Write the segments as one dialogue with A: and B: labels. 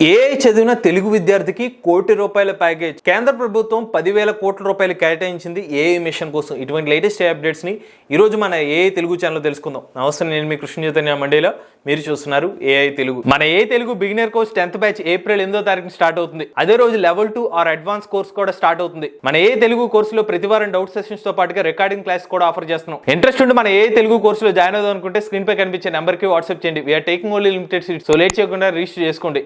A: AI చదివిన తెలుగు విద్యార్థికి ₹1,00,00,000 package కేంద్ర ప్రభుత్వం 10,000 కోట్ల రూపాయలు కేటాయించింది ఏఐ మిషన్ కోసం. ఇటువంటి లేటెస్ట్ అప్డేట్స్ ని ఈ రోజు మన ఏఐ తెలుగు ఛానల్ తెలుసుకుందాం. నమస్తే, నేను మీ కృష్ణ చైతన్య మండేలా. మీరు చూస్తున్నారు ఏఐ తెలుగు. మన AI Telugu beginner course 10th batch April 8వ తారీఖున స్టార్ట్ అవుతుంది. అదే రోజు లెవెల్ 2 ఆర్ అడ్వాన్స్ కోర్స్ కూడా స్టార్ట్ అవుతుంది. మన ఏఐ తెలుగు కోర్సులో ప్రతి వారం డౌట్ సెషన్స్ తో పాటుగా రికార్డింగ్ క్లాస్ కూడా ఆఫర్ చేస్తున్నాం. ఇంట్రెస్ట్ ఉండి మన ఏఐ తెలుగు కోర్సులో జాయిన్ అవుదాం అనుకుంటే స్క్రీన్ పై కనిపించే నెంబర్ కి వాట్సాప్ చేయండి. We're taking only limited seats. So late చేయకుండా రిజిస్టర్ చేసుకోండి.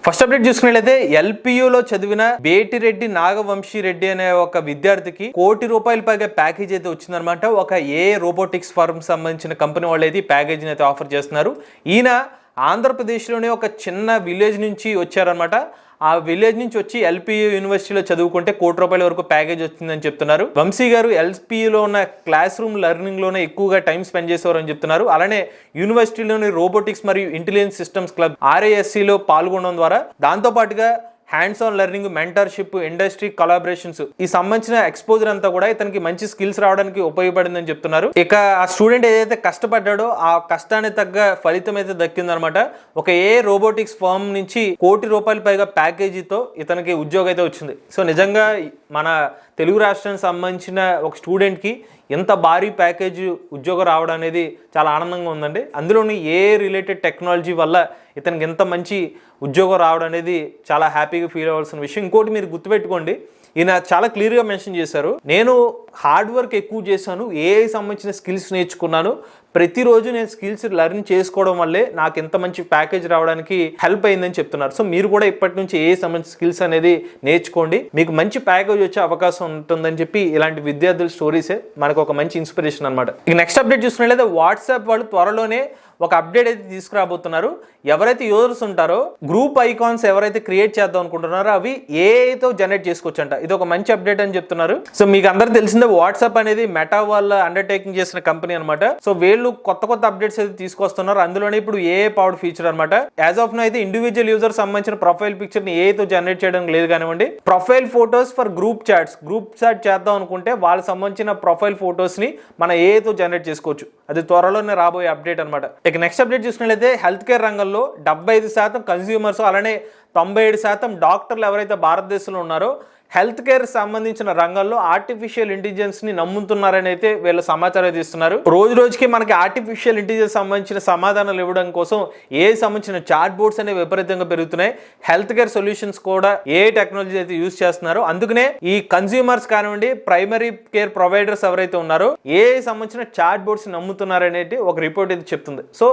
A: ఫస్ట్ అప్డేట్ చూసుకున్నట్లయితే ఎల్పియులో చదివిన బేటిరెడ్డి నాగవంశీరెడ్డి అనే ఒక విద్యార్థికి ₹1,00,00,000 పైగా ప్యాకేజ్ అయితే వచ్చిందనమాట. ఒక ఏ రోబోటిక్స్ ఫార్మ్ సంబంధించిన కంపెనీ వాళ్ళు అయితే ఈ ప్యాకేజీని అయితే ఆఫర్ చేస్తున్నారు. ఈయన ఆంధ్రప్రదేశ్లోనే ఒక చిన్న విలేజ్ నుంచి వచ్చారనమాట. ఆ విలేజ్ నుంచి వచ్చి ఎల్పియు యూనివర్సిటీలో చదువుకుంటే ₹1,00,00,000 వరకు ప్యాకేజ్ వచ్చిందని చెప్తున్నారు. వంశీ గారు ఎల్పియులో ఉన్న క్లాస్ రూమ్ లెర్నింగ్ లోనే ఎక్కువగా టైం స్పెండ్ చేసేవారని చెప్తున్నారు. అలానే యూనివర్సిటీలోని రోబోటిక్స్ మరియు ఇంటెలిజెన్స్ సిస్టమ్స్ క్లబ్ RISCలో పాల్గొనడం ద్వారా దాంతో పాటుగా hands on learning, mentorship, industry collaborations ఈ సంబంధించిన ఎక్స్పోజర్ అంతా కూడా ఇతనికి మంచి స్కిల్స్ రావడానికి ఉపయోగపడిందని చెప్తున్నారు. ఇక ఆ స్టూడెంట్ ఏదైతే కష్టపడ్డాడో ఆ కష్టానికి తగ్గ ఫలితం అయితే దక్కిందనమాట. ఒక ఏ రోబోటిక్స్ ఫర్మ్ నుంచి ₹1,00,00,000 పైగా ప్యాకేజీతో ఇతనికి ఉద్యోగం అయితే వచ్చింది. సో నిజంగా మన తెలుగు రాష్ట్రానికి సంబంధించిన ఒక స్టూడెంట్కి ఎంత భారీ ప్యాకేజ్ ఉద్యోగం రావడం అనేది చాలా ఆనందంగా ఉందండి. అందులోని ఏ రిలేటెడ్ టెక్నాలజీ వల్ల ఇతనికి ఎంత మంచి ఉద్యోగం రావడం అనేది చాలా హ్యాపీగా ఫీల్ అవ్వాల్సిన విషయం. ఇంకోటి మీరు గుర్తుపెట్టుకోండి, ఈయన చాలా క్లియర్గా మెన్షన్ చేశారు, నేను హార్డ్ వర్క్ ఎక్కువ చేశాను, ఏఐ సంబంధించిన స్కిల్స్ నేర్చుకున్నాను, ప్రతిరోజు నేను స్కిల్స్ లెర్న్ చేసుకోవడం వల్లే నాకు ఎంత మంచి ప్యాకేజ్ రావడానికి హెల్ప్ అయిందని చెప్తున్నారు. సో మీరు కూడా ఇప్పటి నుంచి ఏఐ సంబంధించిన స్కిల్స్ అనేది నేర్చుకోండి, మీకు మంచి ప్యాకేజ్ వచ్చే అవకాశం ఉంటుందని చెప్పి ఇలాంటి విద్యార్థుల స్టోరీసే మనకు ఒక మంచి ఇన్స్పిరేషన్ అనమాట. ఇక నెక్స్ట్ అప్డేట్ చూసుకున్నట్లయితే వాట్సాప్ వాళ్ళు త్వరలోనే ఒక అప్డేట్ అయితే తీసుకురాబోతున్నారు. ఎవరైతే యూజర్స్ ఉంటారో గ్రూప్ ఐకాన్స్ ఎవరైతే క్రియేట్ చేద్దాం అనుకుంటున్నారో అవి ఏఐతో జనరేట్ చేసుకోవచ్చు అంట. ఇది ఒక మంచి అప్డేట్ అని చెప్తున్నారు. సో మీకు అందరికి తెలిసిందే వాట్సాప్ అనేది మెటా వాళ్ళ అండర్టేకింగ్ చేసిన కంపెనీ అనమాట. సో వీళ్ళు కొత్త అప్డేట్స్ అయితే తీసుకొస్తున్నారు. అందులోనే ఇప్పుడు ఏఐ పవర్డ్ ఫీచర్ అనమాట. యాజ్ ఆఫ్ నో అయితే ఇండివిజువల్ యూజర్ సంబంధించిన ప్రొఫైల్ పిక్చర్ ని ఏఐతో జనరేట్ చేయడం లేదు కానివ్వండి, profile photos for group chat చేద్దాం అనుకుంటే వాళ్ళకి సంబంధించిన ప్రొఫైల్ ఫోటోస్ ని మన ఏఐతో జనరేట్ చేసుకోవచ్చు. అది త్వరలోనే రాబోయే అప్డేట్ అనమాట. ఇక నెక్స్ట్ అప్డేట్ చూసుకున్నట్లయితే హెల్త్ కేర్ రంగంలో 75% కన్స్యూమర్స్ అలానే 97% డాక్టర్లు ఎవరైతే భారతదేశంలో ఉన్నారో హెల్త్ కేర్ సంబంధించిన రంగంలో ఆర్టిఫిషియల్ ఇంటెలిజెన్స్ ని నమ్ముతున్నారని అయితే వీళ్ళు సమాచారం ఇస్తున్నారు. రోజు రోజుకి మనకి ఆర్టిఫిషియల్ ఇంటెలిజెన్స్ సంబంధించిన సమాధానాలు ఇవ్వడం కోసం ఏ సంబంధించిన చాట్ బోర్డ్స్ అనేవి విపరీతంగా పెరుగుతున్నాయి. హెల్త్ కేర్ సొల్యూషన్స్ కూడా ఏ టెక్నాలజీ అయితే యూజ్ చేస్తున్నారు. అందుకనే ఈ కన్స్యూమర్స్ కానివ్వండి, ప్రైమరీ కేర్ ప్రొవైడర్స్ ఎవరైతే ఉన్నారో ఏ సంబంధించిన చాట్ బోర్డ్స్ నమ్ముతున్నారనేది ఒక రిపోర్ట్ అయితే చెప్తుంది. సో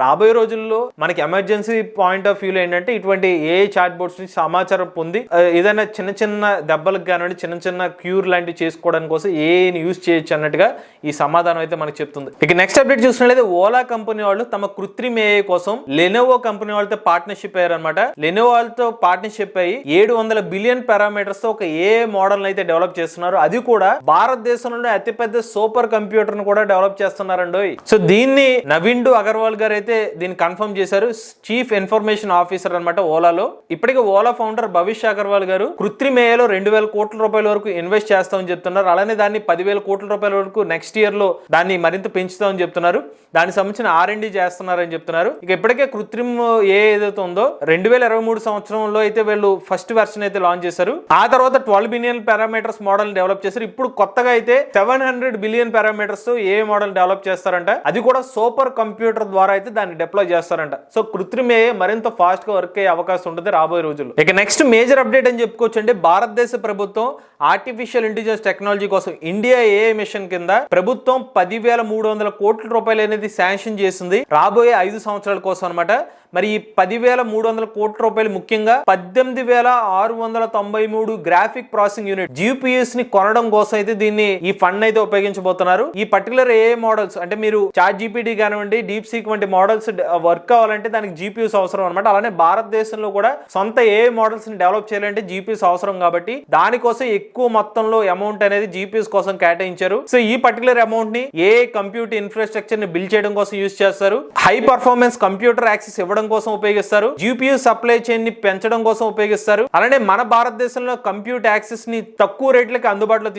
A: రాబోయే రోజుల్లో మనకి ఎమర్జెన్సీ పాయింట్ ఆఫ్ వ్యూలో ఏంటంటే ఇటువంటి ఏ చాట్ బోర్డ్స్ నుంచి సమాచారం పొంది ఏదైనా చిన్న దెబ్బలకు కానివ్వండి, చిన్న క్యూర్ లాంటివి చేసుకోవడానికి కోసం ఏఐని యూజ్ చేయొచ్చు అన్నట్టుగా ఈ సమాధానం అయితే మనకు చెప్తుంది. ఇక నెక్స్ట్ అప్డేట్ చూసినట్లయితే ఓలా కంపెనీ వాళ్ళు తమ కృత్రిమ ఏఐ కోసం లెనోవో కంపెనీ వాళ్ళతో పార్ట్నర్షిప్ అయ్యారనమాట. లెనోవో వాళ్ళతో పార్ట్నర్షిప్ అయ్యి 700 బిలియన్ పారామీటర్స్ తో ఒక ఏఐ మోడల్ అయితే డెవలప్ చేస్తున్నారు. అది కూడా భారతదేశంలోనే అతిపెద్ద సూపర్ కంప్యూటర్ ను కూడా డెవలప్ చేస్తున్నారండి. సో దీన్ని నవీండు అగర్వాల్ గారు అయితే దీన్ని కన్ఫర్మ్ చేశారు. చీఫ్ ఇన్ఫర్మేషన్ ఆఫీసర్ అనమాట ఓలాలో. ఇప్పటికే ఓలా ఫౌండర్ భవిష్య అగర్వాల్ గారు కృత్రిమ ఏఐలో ₹2,000 కోట్ల వరకు ఇన్వెస్ట్ చేస్తామని చెప్తున్నారు. అలానే దాన్ని ₹10,000 కోట్ల వరకు నెక్స్ట్ ఇయర్ లో దాన్ని మరింత పెంచుతామని చెప్తున్నారు. దానికి సంబంధించిన R&D చేస్తున్నారని చెప్తున్నారు. ఇక ఇప్పటికే కృత్రిమ ఏఐ ఏదైతే ఉందో 2023 సంవత్సరంలో అయితే వీళ్ళు ఫస్ట్ వెర్షన్ అయితే లాంచ్ చేశారు. ఆ తర్వాత 12 బిలియన్ పారామీటర్స్ మోడల్ డెవలప్ చేశారు. ఇప్పుడు కొత్తగా అయితే 700 బిలియన్ పారామీటర్స్ తో ఏ మోడల్ డెవలప్ చేస్తారంట. అది కూడా సూపర్ కంప్యూటర్ ద్వారా అయితే దాన్ని డిప్లాయ్ చేస్తారంట. సో కృత్రిమ ఏఐ మరింత ఫాస్ట్ గా వర్క్ అయ్యే అవకాశం ఉంటుంది రాబోయే రోజుల్లో. ఇక నెక్స్ట్ మేజర్ అప్డేట్ అని చెప్పుకోవచ్చు అండి. భారతదేశ ప్రభుత్వం ఆర్టిఫిషియల్ ఇంటెలిజెన్స్ టెక్నాలజీ కోసం ఇండియా ఏఐ మిషన్ కింద ప్రభుత్వం ₹10,300 కోట్ల అనేది శాంక్షన్ చేసింది రాబోయే 5 సంవత్సరాల కోసం అనమాట. మరి ఈ ₹10,300 కోట్ల ముఖ్యంగా 18,693 గ్రాఫిక్ ప్రాసెసింగ్ యూనిట్ GPUs ని కొనడం కోసం అయితే దీన్ని ఈ ఫండ్ అయితే ఉపయోగించబోతున్నారు. ఈ పర్టికులర్ ఏఐ మోడల్స్ అంటే మీరు చాట్ జీపీటీ కానివ్వండి, డీప్ సీక్ వంటి మోడల్స్ వర్క్ కావాలంటే దానికి GPUs అవసరం అనమాట. అలానే భారతదేశంలో కూడా సొంత ఏఐ మోడల్స్ ని డెవలప్ చేయాలంటే GPUs అవసరం కాబట్టి దానికోసం ఎక్కువ మొత్తంలో అమౌంట్ అనేది GPUs కోసం కేటాయించారు. సో ఈ పర్టికులర్ అమౌంట్ ని ఏఐ కంప్యూటర్ ఇన్ఫ్రాస్ట్రక్చర్ ని బిల్డ్ చేయడం కోసం యూజ్ చేస్తారు. హై పర్ఫార్మెన్స్ కంప్యూటర్ యాక్సెస్ ఇవ్వడం ఇవ్వడం కోసం ఉపయోగిస్తారు, GPU సప్లై చైన్ ని పెంచడం కోసం ఉపయోగిస్తారు, అలానే మన భారతదేశంలో కంప్యూటర్ యాక్సెస్ ని తక్కువ రేట్లకి అందుబాటులో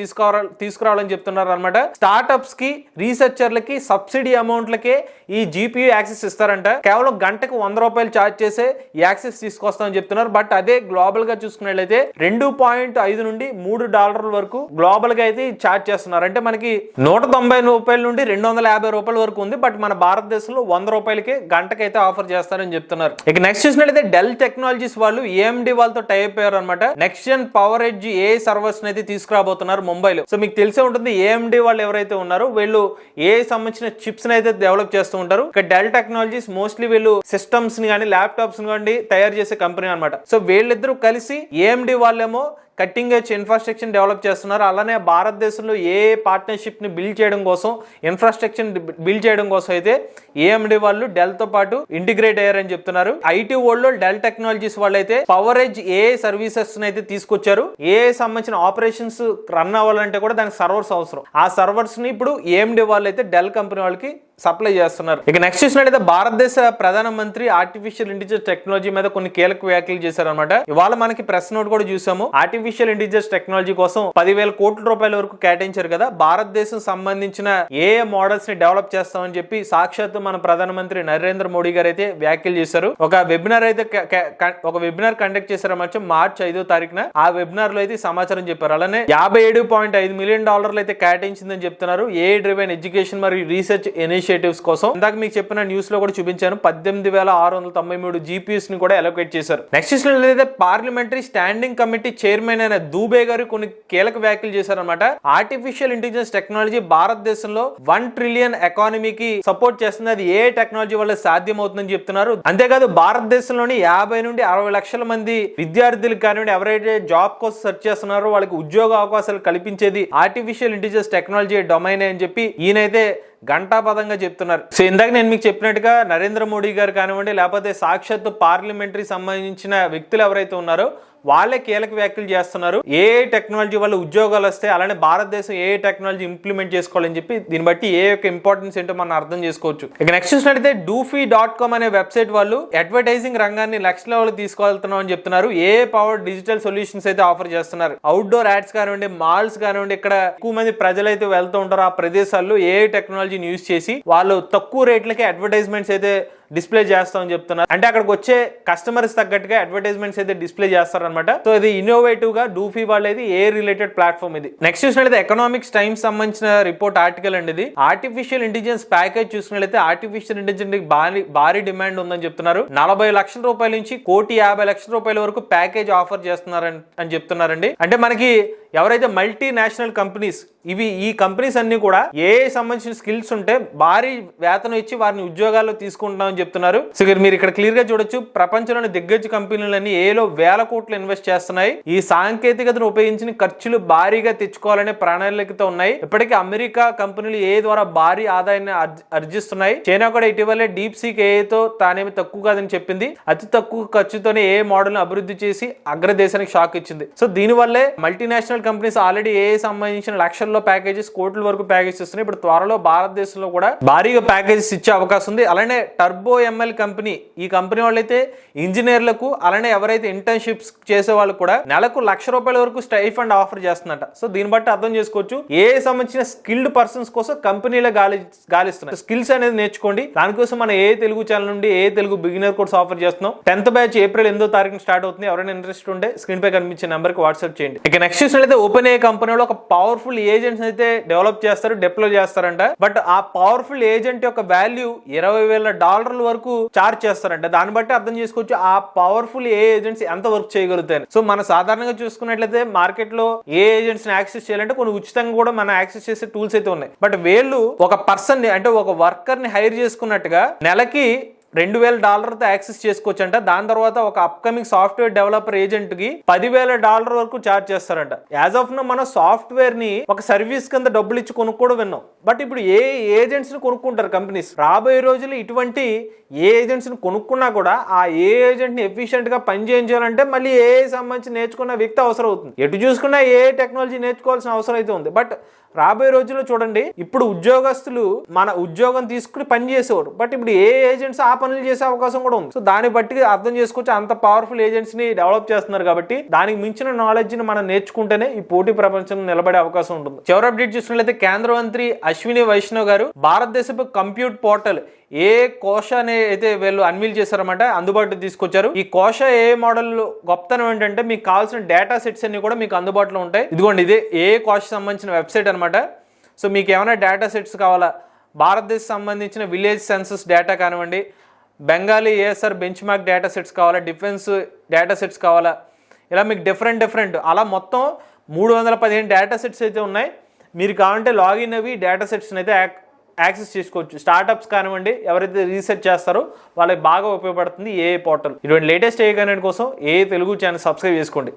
A: తీసుకురావాలని చెప్తున్నారు అనమాట. స్టార్ట్అప్స్ కి రీసెర్చర్లకి సబ్సిడీ అమౌంట్లకే ఈ GPU యాక్సెస్ ఇస్తారంట. కేవలం గంటకు ₹100 ఛార్జ్ చేసే యాక్సెస్ తీసుకొస్తామని చెప్తున్నారు. బట్ అదే గ్లోబల్ గా చూసుకున్నట్లయితే $2.5 నుండి $3 వరకు గ్లోబల్ గా అయితే ఛార్జ్ చేస్తున్నారు. అంటే మనకి ₹190 నుండి ₹250 వరకు ఉంది. బట్ మన భారతదేశంలో ₹100కే గంటకైతే ఆఫర్ చేస్తారని చెప్తున్నారు. ఇక నెక్స్ట్ చూసినట్లయితే డెల్ టెక్నాలజీస్ వాళ్ళు AMD వాళ్ళతో టైప్ అయ్యారు అనమాట. Next gen power edge AI servers అయితే తీసుకురాబోతున్నారు ముంబైలో. సో మీకు తెలిసే ఉంటుంది AMD వాళ్ళు ఎవరైతే ఉన్నారో వీళ్ళు AI సంబంధించిన చిప్స్ అయితే డెవలప్ చేస్తూ ఉంటారు. ఇక డెల్ టెక్నాలజీస్ మోస్ట్లీ వీళ్ళు సిస్టమ్స్ ని కానీ ల్యాప్టాప్స్ ని కానీ తయారు చేసే కంపెనీ అనమాట. సో వీళ్ళిద్దరూ కలిసి AMD వాళ్ళేమో కట్టింగ్ ఎడ్జ్ ఇన్ఫ్రాస్ట్రక్చర్ డెవలప్ చేస్తున్నారు. అలానే భారతదేశంలో ఏ పార్ట్నర్షిప్ ని బిల్డ్ చేయడం కోసం, ఇన్ఫ్రాస్ట్రక్చర్ బిల్డ్ చేయడం కోసం అయితే AMD వాళ్ళు డెల్ తో పాటు ఇంటిగ్రేట్ అయ్యారని చెప్తున్నారు. IT వరల్డ్ లో డెల్ టెక్నాలజీస్ వాళ్ళు అయితే పవర్ ఎడ్జ్ AI సర్వీసెస్ అయితే తీసుకొచ్చారు. AI సంబంధించిన ఆపరేషన్స్ రన్ అవ్వాలంటే కూడా దానికి సర్వర్స్ అవసరం. ఆ సర్వర్స్ ని ఇప్పుడు AMD వాళ్ళు అయితే డెల్ కంపెనీ వాళ్ళకి సప్లై చేస్తున్నారు. ఇక నెక్స్ట్ చూసినట్లయితే భారతదేశ ప్రధానమంత్రి ఆర్టిఫిషియల్ ఇంటెలిజెన్స్ టెక్నాలజీ మీద కొన్ని కీలక వ్యాఖ్యలు చేశారనమాట. ఇవాళ మనకి ప్రెస్ నోట్ కూడా చూసాము. ఆర్టిఫిషియల్ ఇంటెలిజెన్స్ టెక్నాలజీ కోసం 10,000 కోట్ల రూపాయల వరకు కేటాయించారు కదా. భారతదేశం సంబంధించిన AI మోడల్స్ ని డెవలప్ చేస్తామని చెప్పి సాక్షాత్తు మన ప్రధానమంత్రి నరేంద్ర మోడీ గారు అయితే వ్యాఖ్యలు చేశారు. ఒక వెబినార్ కండక్ట్ చేశారు మార్చి 5వ తారీఖున. ఆ వెబినార్ లో అయితే సమాచారం చెప్పారు. అలానే $57.5 మిలియన్ అయితే కేటాయించిందని చెప్తున్నారు AI డ్రివెన్ ఎడ్యుకేషన్ మరియు రీసెర్చ్ ఇనిషియేటివ్స్ కోసం. ఇందాక మీకు చెప్పిన న్యూస్ లో కూడా చూపించాను. 18,693 GPUs ని కూడా అలొకేట్ చేశారు. నెక్స్ట్ చూసినట్లయితే పార్లమెంటరీ స్టాండింగ్ కమిటీ చైర్మన్ అయిన దూబే గారు కొన్ని కీలక వ్యాఖ్యలు చేశారన్నమాట. ఆర్టిఫిషియల్ ఇంటెలిజెన్స్ టెక్నాలజీ భారతదేశంలో 1 ట్రిలియన్ ఎకానమీకి సపోర్ట్ చేస్తుంది. అది ఏ టెక్నాలజీ వల్ల సాధ్యం అవుతుందని చెప్తున్నారు. అంతేకాదు భారతదేశంలోని 50 నుండి 60 లక్షల మంది విద్యార్థులకు కానివ్వండి, ఎవరైతే జాబ్ కోసం సెర్చ్ చేస్తున్నారో వాళ్ళకి ఉద్యోగ అవకాశాలు కల్పించేది ఆర్టిఫిషియల్ ఇంటెలిజెన్స్ టెక్నాలజీ డొమైన్ అని చెప్పి ఈయనైతే గంటాపదంగా చెప్తున్నారు. సో ఇందాక నేను మీకు చెప్పినట్టుగా నరేంద్ర మోడీ గారు కానివ్వండి, లేకపోతే సాక్షాత్తు పార్లమెంటరీ సంబంధించిన వ్యక్తులు ఎవరైతే ఉన్నారో వాళ్ళే కీలక వ్యాఖ్యలు చేస్తున్నారు. AI టెక్నాలజీ వల్ల ఉద్యోగాలు వస్తాయి, అలానే భారతదేశం AI టెక్నాలజీ ఇంప్లిమెంట్ చేసుకోవాలని చెప్పి దీన్ని బట్టి AI యొక్క ఇంపార్టెన్స్ ఏంటో మనం అర్థం చేసుకోవచ్చు. ఇక నెక్స్ట్ చూసినట్లయితే doofy.com అనే వెబ్సైట్ వాళ్ళు అడ్వర్టైజింగ్ రంగాన్ని నెక్స్ట్ లెవెల్ తీసుకెళ్తున్నాం అని చెప్తున్నారు. AI పవర్డ్ డిజిటల్ సొల్యూషన్స్ అయితే ఆఫర్ చేస్తున్నారు. అవుట్డోర్ యాడ్స్ కానివ్వండి, మాల్స్ కానివ్వండి, ఇక్కడ ఎక్కువ మంది ప్రజలు అయితే వెళ్తూ ఉంటారు. ఆ ప్రదేశాల్లో AI టెక్నాలజీని యూజ్ చేసి వాళ్ళు తక్కువ రేట్లకి అడ్వర్టైజ్మెంట్స్ అయితే డిస్ప్లే చేస్తామని చెప్తున్నారు. అంటే అక్కడికి వచ్చే కస్టమర్స్ తగ్గట్టుగా అడ్వర్టైజ్మెంట్స్ అయితే డిస్ప్లే చేస్తారనమాట. సో ఇది ఇన్నోవేటివ్ గా డూఫీ వాళ్ళది AI రిలేటెడ్ ప్లాట్ఫామ్ ఇది. నెక్స్ట్ చూసినట్లయితే ఎకనామిక్స్ టైమ్స్ సంబంధించిన రిపోర్ట్ ఆర్టికల్ అండి ఇది. ఆర్టిఫిషియల్ ఇంటెలిజెన్స్ ప్యాకేజ్ చూసినట్లయితే ఆర్టిఫిషియల్ ఇంటెలిజెన్స్ భారీ డిమాండ్ ఉందని చెప్తున్నారు. $40 లక్షల నుంచి ₹1,50,00,000 వరకు ప్యాకేజ్ ఆఫర్ చేస్తున్నారని చెప్తున్నారండి. అంటే మనకి ఎవరైతే మల్టీనేషనల్ కంపెనీస్ ఈ కంపెనీస్ అన్ని కూడా AI సంబంధించిన స్కిల్స్ ఉంటే భారీ వేతనం ఇచ్చి వారిని ఉద్యోగాల్లో తీసుకుంటున్నామని చెప్తున్నారు. సో మీరు ఇక్కడ క్లియర్ గా చూడొచ్చు. ప్రపంచంలోని దిగ్గజ కంపెనీలన్నీ AIలో వేల కోట్లు ఇన్వెస్ట్ చేస్తున్నాయి. ఈ సాంకేతికతను ఉపయోగించిన ఖర్చులు భారీగా తెచ్చుకోవాలనే ప్రణాళికతో ఉన్నాయి. ఇప్పటికీ అమెరికా కంపెనీలు AI ద్వారా భారీ ఆదాయాన్ని ఆర్జిస్తున్నాయి. చైనా కూడా ఇటీవలే డీప్ సీక్ AIతో తానేమి తక్కువ కాదని చెప్పింది. అతి తక్కువ ఖర్చుతోనే AI మోడల్ ను అభివృద్ధి చేసి అగ్రదేశానికి షాక్ ఇచ్చింది. సో దీనివల్లే మల్టీనేషనల్ కంపెనీస్ ఆల్రెడీ AI సంబంధించిన లక్షల్లో ప్యాకేజెస్, కోట్ల వరకు ప్యాకేజెస్ ఇస్తున్నాయి. ఇప్పుడు త్వరలో భారతదేశంలో కూడా భారీగా ప్యాకేజెస్ ఇచ్చే అవకాశం ఉంది. అలానే టర్బో ML కంపెనీ, ఈ కంపెనీ వాళ్ళైతే ఇంజనీర్లకు అలానే ఎవరైతే ఇంటర్న్షిప్స్ చేసే వాళ్ళు కూడా నెలకు ₹1,00,000 వరకు స్టైఫండ్ ఆఫర్ చేస్తుందట. సో దీన్ని బట్టి అర్థం చేసుకోవచ్చు AI సంబంధించిన స్కిల్డ్ పర్సన్స్ కోసం కంపెనీలో గాలిస్తున్నాయి. స్కిల్స్ అనేది నేర్చుకోండి. దానికోసం మన AI తెలుగు ఛానల్ నుండి AI Telugu beginner course offer చేస్తున్నాం. 10th బ్యాచ్ ఏప్రిల్ 8వ తారీఖున స్టార్ట్ అవుతుంది. ఎవరైనా ఇంట్రెస్ట్ ఉంటే స్క్రీన్ పై కనిపించే నెంబర్ కి వాట్సాప్ చేయండి. ఇక నెక్స్ట్ చూసినట్లయితే ఓపెన్ AI కంపెనీలో ఒక పవర్ఫుల్ ఏజెంట్స్ అయితే డెవలప్ చేస్తారు, డిప్లాయ్ చేస్తారంట. బట్ ఆ పవర్ఫుల్ ఏజెంట్ యొక్క వాల్యూ $20,000 వరకు చార్జ్ చేస్తారంట. దాన్ని బట్టి అర్థం చేసుకోవచ్చు ఆ పవర్ఫుల్ AI ఏజెంట్స్ ఎంత వర్క్ చేయగలుగుతాయి. సో మన సాధారణంగా చూసుకున్నట్లయితే మార్కెట్ లో AI ఏజెంట్స్ ని యాక్సెస్ చేయాలంటే కొన్ని ఉచితంగా కూడా మనం యాక్సెస్ చేసే టూల్స్ అయితే ఉన్నాయి. బట్ వీళ్ళు ఒక పర్సన్ ని, అంటే ఒక వర్కర్ ని హైర్ చేసుకున్నట్టుగా నెలకి $2,000తో యాక్సెస్ చేసుకోవచ్చు అంట. దాని తర్వాత ఒక అప్కమింగ్ సాఫ్ట్వేర్ డెవలపర్ ఏజెంట్ కి $10,000 వరకు చార్జ్ చేస్తారంట. యాజ్ ఆఫ్ నో మన సాఫ్ట్వేర్ ని ఒక సర్వీస్ కింద డబ్బులు ఇచ్చి కొనుక్కోవడం విన్నాం. బట్ ఇప్పుడు ఏ ఏజెంట్స్ ని కొనుక్కుంటారు కంపెనీస్. రాబోయే రోజులు ఇటువంటి ఏ ఏజెంట్స్ ని కొనుక్కున్నా కూడా ఆ ఏ ఏజెంట్ ని ఎఫిషియెంట్ గా పని చేయించాలంటే మళ్ళీ ఏ సంబంధించి నేర్చుకున్న వ్యక్తి అవసరం అవుతుంది. ఎటు చూసుకున్నా ఏ టెక్నాలజీ నేర్చుకోవాల్సిన అవసరం అయితే ఉంది. బట్ రాబోయే రోజుల్లో చూడండి, ఇప్పుడు ఉద్యోగస్తులు మన ఉద్యోగం తీసుకుని పని చేసేవారు, బట్ ఇప్పుడు ఏ ఏజెంట్స్ ఆ పనులు చేసే అవకాశం కూడా ఉంది. సో దాన్ని బట్టి అర్థం చేసుకోవచ్చు, అంత పవర్ఫుల్ ఏజెంట్స్ ని డెవలప్ చేస్తున్నారు కాబట్టి దానికి మించిన నాలెడ్జ్ ని మనం నేర్చుకుంటేనే ఈ పోటీ ప్రపంచంలో నిలబడే అవకాశం ఉంటుంది. చివరి అప్డేట్ చూసినట్లయితే కేంద్ర మంత్రి అశ్విని వైష్ణవ్ గారు భారతదేశపు కంప్యూట్ పోర్టల్ ఏ కోశాన్ని అయితే వీళ్ళు అన్వీల్ చేశారన్నమాట, అందుబాటులో తీసుకొచ్చారు. ఈ కోశ ఏ మోడల్ గొప్పతనం ఏంటంటే మీకు కావాల్సిన డేటా సెట్స్ అన్ని కూడా మీకు అందుబాటులో ఉంటాయి. ఇదిగోండి, ఇదే ఏ కోశ సంబంధించిన వెబ్సైట్ అనమాట. సో మీకు ఏమైనా డేటా సెట్స్ కావాలా, భారతదేశం సంబంధించిన విలేజ్ సెన్సస్ డేటా కానివ్వండి, Bengali ASR bench mark data sets కావాలా, డిఫెన్స్ డేటా సెట్స్ కావాలా, ఇలా మీకు డిఫరెంట్ అలా మొత్తం 315 డేటా సెట్స్ అయితే ఉన్నాయి. మీరు కావాలంటే లాగిన్ అవి డేటా సెట్స్ని అయితే యాక్సెస్ చేసుకోవచ్చు. స్టార్టప్స్ కానివ్వండి, ఎవరైతే రీసెర్చ్ చేస్తారో వాళ్ళకి బాగా ఉపయోగపడుతుంది ఏ పోర్టల్. ఇటువంటి లేటెస్ట్ ఏ కనెక్ట్ కోసం ఏ తెలుగు ఛానల్ సబ్స్క్రైబ్ చేసుకోండి.